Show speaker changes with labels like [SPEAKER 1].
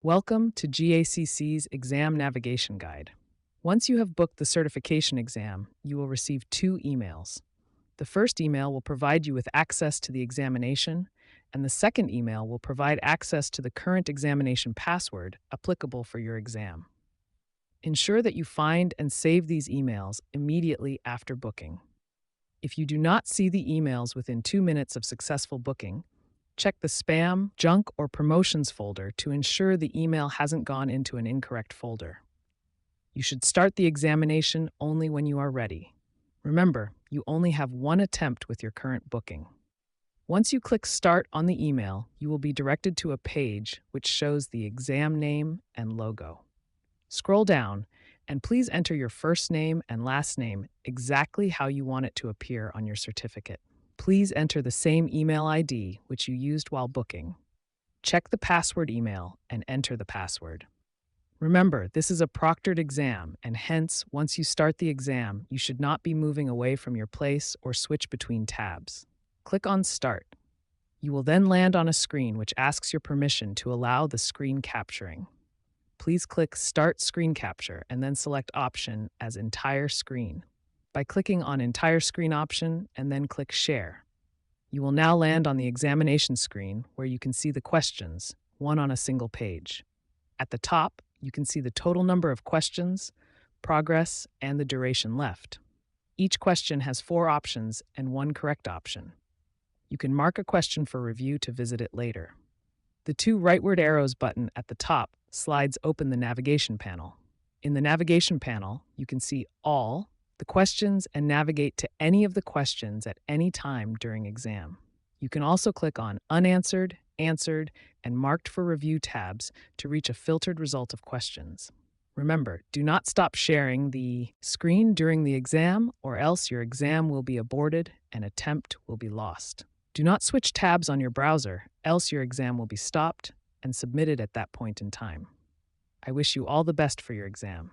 [SPEAKER 1] Welcome to GACC's Exam Navigation Guide. Once you have booked the certification exam, you will receive two emails. The first email will provide you with access to the examination, and the second email will provide access to the current examination password applicable for your exam. Ensure that you find and save these emails immediately after booking. If you do not see the emails within 2 minutes of successful booking, check the spam, junk, or promotions folder to ensure the email hasn't gone into an incorrect folder. You should start the examination only when you are ready. Remember, you only have one attempt with your current booking. Once you click Start on the email, you will be directed to a page which shows the exam name and logo. Scroll down and please enter your first name and last name exactly how you want it to appear on your certificate. Please enter the same email ID which you used while booking. Check the password email and enter the password. Remember, this is a proctored exam, and hence, once you start the exam, you should not be moving away from your place or switch between tabs. Click on Start. You will then land on a screen which asks your permission to allow the screen capturing. Please click Start Screen Capture and then select Option as Entire Screen. By clicking on Entire Screen option and then click Share, you will now land on the examination screen where you can see the questions, one on a single page. At the top, you can see the total number of questions, progress, and the duration left. Each question has 4 options and 1 correct option. You can mark a question for review to visit it later. The 2 rightward arrows button at the top slides open the navigation panel. In the navigation panel, you can see all the questions and navigate to any of the questions at any time during exam. You can also click on Unanswered, Answered, and Marked for Review tabs to reach a filtered result of questions. Remember, do not stop sharing the screen during the exam, or else your exam will be aborted and attempt will be lost. Do not switch tabs on your browser, else your exam will be stopped and submitted at that point in time. I wish you all the best for your exam.